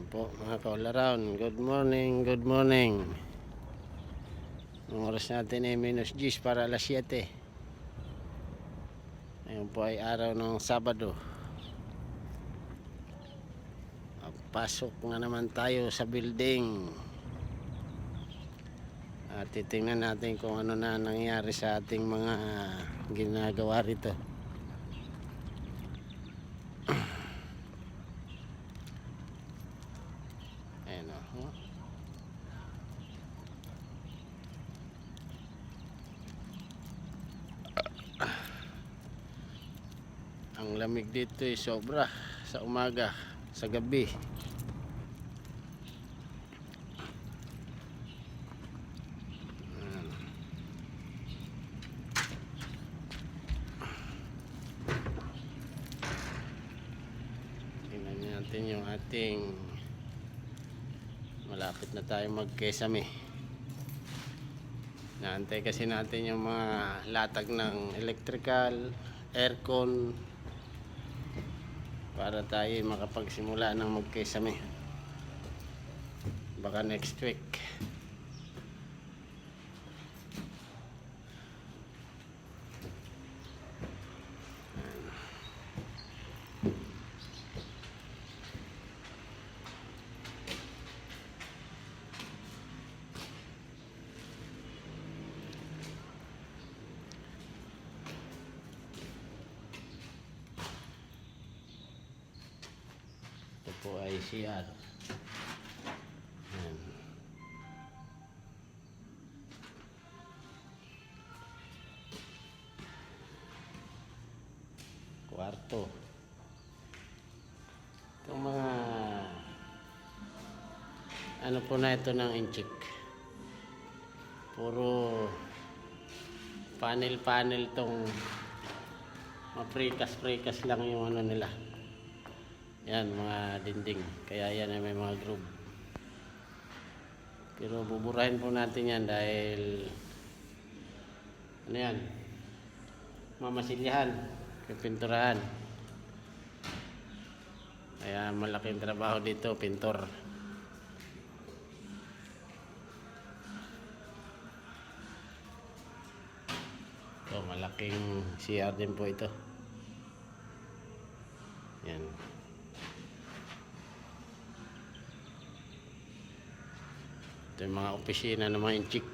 Ayan po mga ka-all around. Good morning, good morning. Ang oras natin ay -10 para alas 7. Ngayon po ay araw ng Sabado. Pasok na naman tayo sa building. At titingnan natin kung ano na nangyari sa ating mga ginagawa rito. Ayan o. Ang lamig dito ay sobra sa umaga, sa gabi. Tingnan natin yung ating malapit na tayo mag-Kesame. Naantay kasi natin yung mga latag ng electrical, aircon para tayo makapagsimula ng mag-Kesame. Baka next week. Ito po ay CR. Ayan. Kwarto. Itong mga ano po na ito ng inchik. Puro panel tong maprikas lang yung ano nila. Yan, mga dinding. Kaya yan ay may mga groove. Pero buburahin po natin yan dahil ano yan, mamasilyahan, pipinturahan. Kaya malaking trabaho dito, pintor. So, malaking CR din po ito. Yan. Ito yung mga opisina ng mga inchik.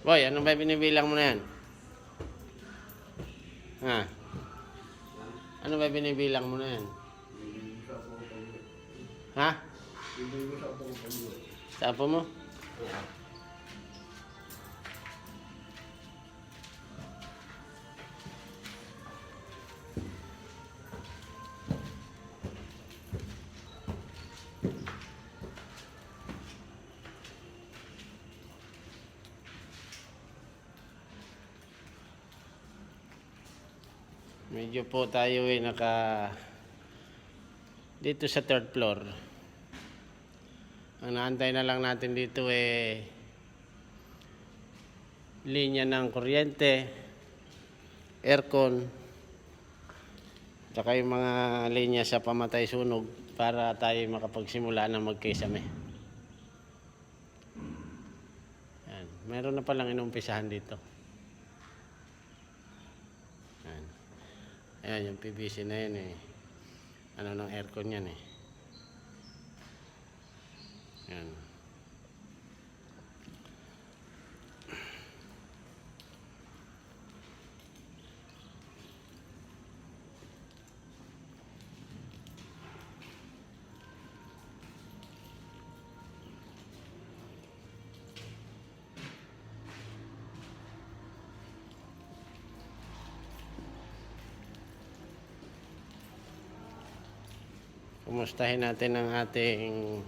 Boy, ano ba binibilang mo na yan? Ha? Ano ba binibilang mo na yan? Ha? Sa apo mo? Medyo po tayo ay dito sa 3rd floor. Ang naantay na lang natin dito linya ng kuryente, aircon, saka yung mga linya sa pamatay sunog para tayo makapagsimula na mag-Kesame. Yan. Meron na palang inumpisahan dito. Yan. Ayan yung PVC na yun ano ng aircon yan Yan. Kumustahin natin ang ating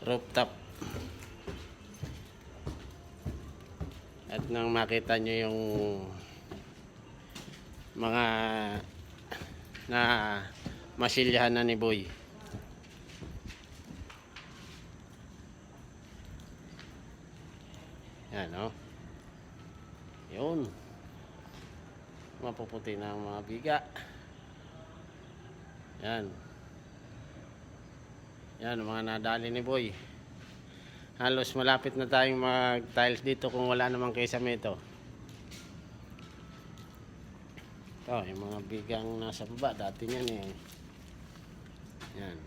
rooftop. At nang makita nyo yung mga na masilyahan na ni Boy. Yan, oh. Yun. Mapuputi na ang mga biga. Yan. Yan, mga nadali ni Boy. Halos malapit na tayong mag-tiles dito kung wala namang kisame ito. Ito, yung mga bigang nasa baba. Dati yan eh. Yan.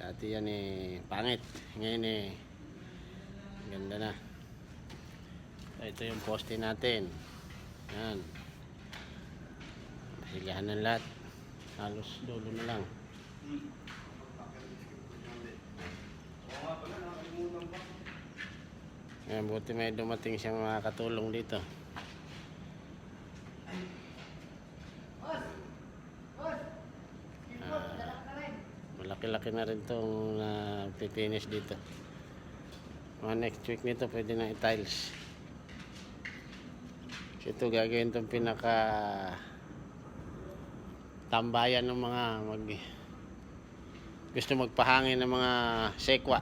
Dati yan eh, pangit. Ngayon eh, ganda na. Ito yung poste natin. Yan. Pasigahan ng lahat. Halos dulo na lang. Yan, buti may dumating siyang mga katulong dito. Malaki-laki na rin itong pipinish dito. Mga next week nito pwede na i-tiles. Ito gagawin itong pinaka tambayan ng mga gusto magpahangin ng mga sekwa.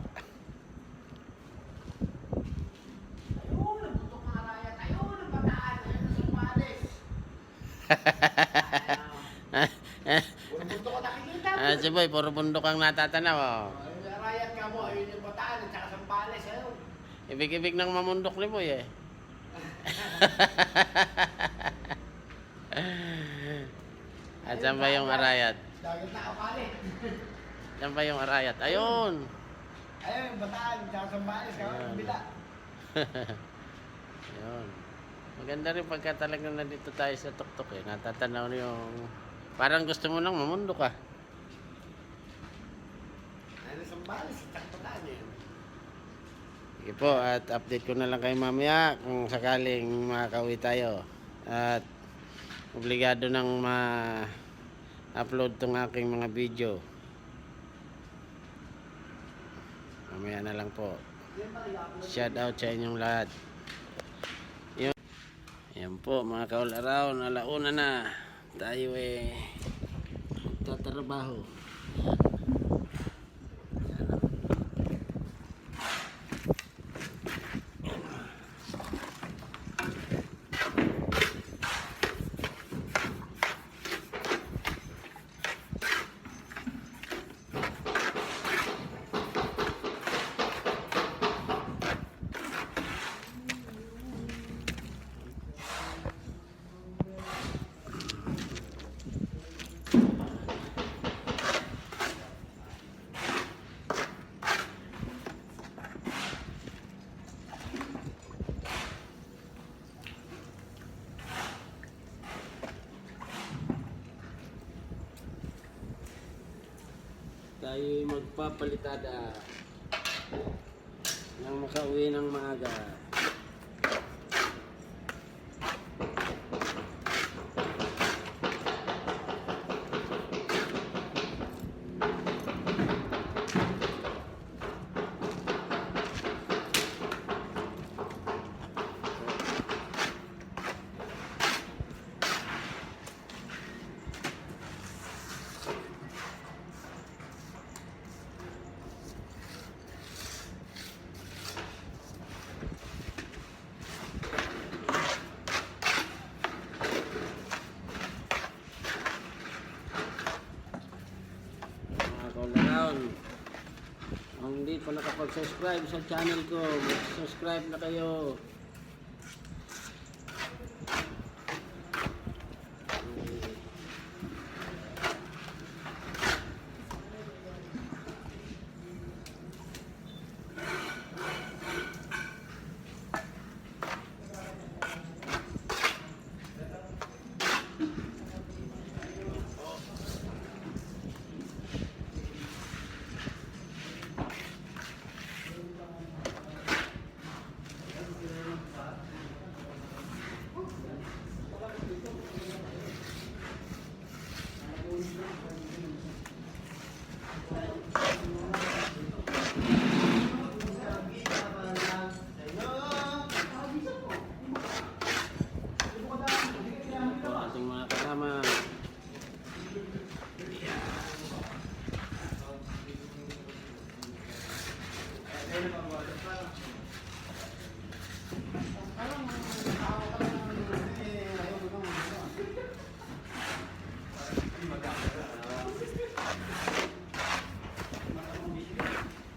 Si Boy, puro bundok ang natatanaw. Oh. Arayat ka mo, ayun yung bataan at saka Sambales. Ibig-ibig ng mamundok ni Boy eh. At saan ba yung arayat? Dagat na kapali. Saan ba yung arayat? Ayun! Ayun yung bataan at saka Sambales. Kaya bila. Ayun. Maganda rin pagka talagang nandito tayo sa tuktok eh. Natatanaw yung... Parang gusto mo lang mamundok ah. Ayun yung Sambales at saka bataan yun. Sige po, at update ko na lang kayo mamaya kung sakaling makakauwi tayo. At obligado nang ma-upload tong aking mga video. Mamaya na lang po. Shout out sa inyong lahat. Yan po mga kaularaw, alauna na. Tayo eh magtatrabaho. Tayo magpapalitada nang makauwi ng maaga. Kung hindi pa nakapag-subscribe sa channel ko, subscribe na kayo.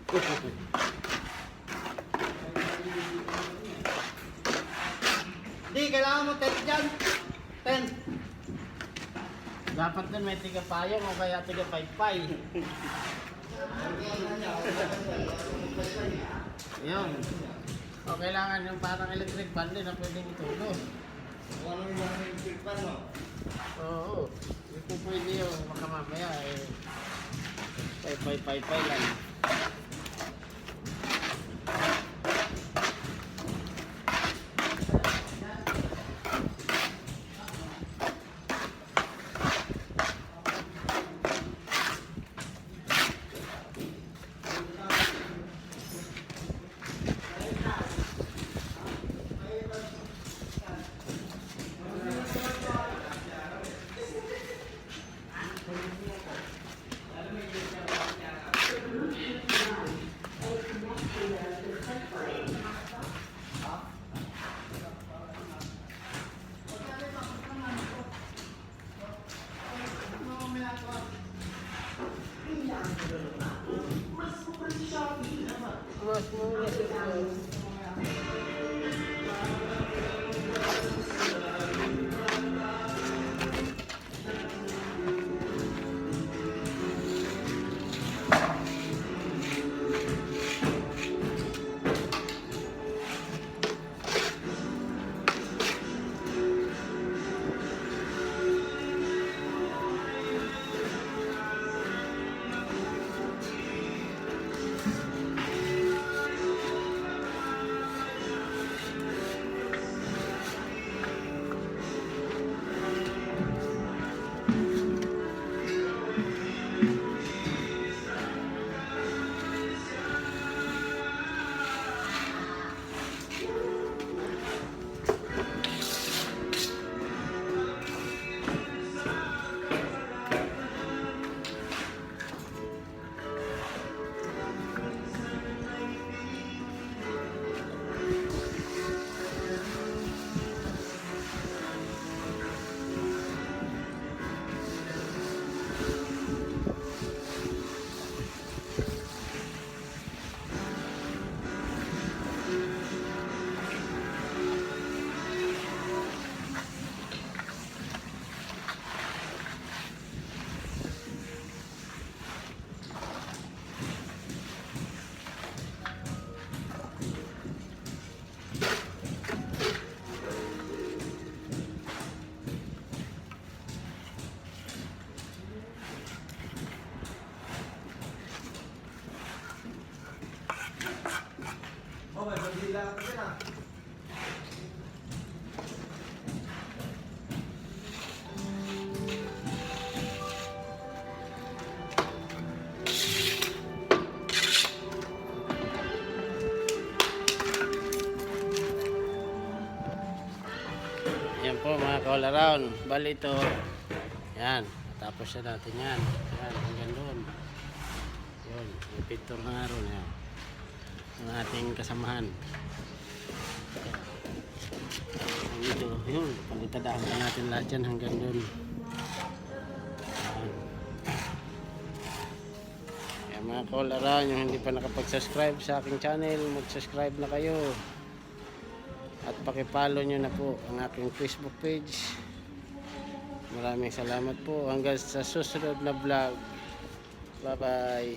Di, kailangan mo 10 dyan. 10. Dapat doon may tiga payong o kaya tiga paypay. Yun. O kailangan yung parang electric fan din na pwedeng itulog. Ano yung electric fan, no? Oo. Hindi po pwede yung baka mamaya eh. Paypay lang. Mas mura siguro. Oh, may bandila ako dyan, ah. Yan po mga ka-all around. Bali ito. Yan. Tapos na natin yan. Yan. Hanggang doon. Yun. Yung picture na nga ron. Yan. Ang ating kasamahan. Yan. Dito. Yun. Palitadaan pa natin lahat yan hanggang doon. Yan. Yan mga ka-all around. Yung hindi pa nakapag-subscribe sa aking channel, mag-subscribe na kayo. At pakipollow nyo na po ang aking Facebook page. Maraming salamat po. Hanggang sa susunod na vlog. Bye bye.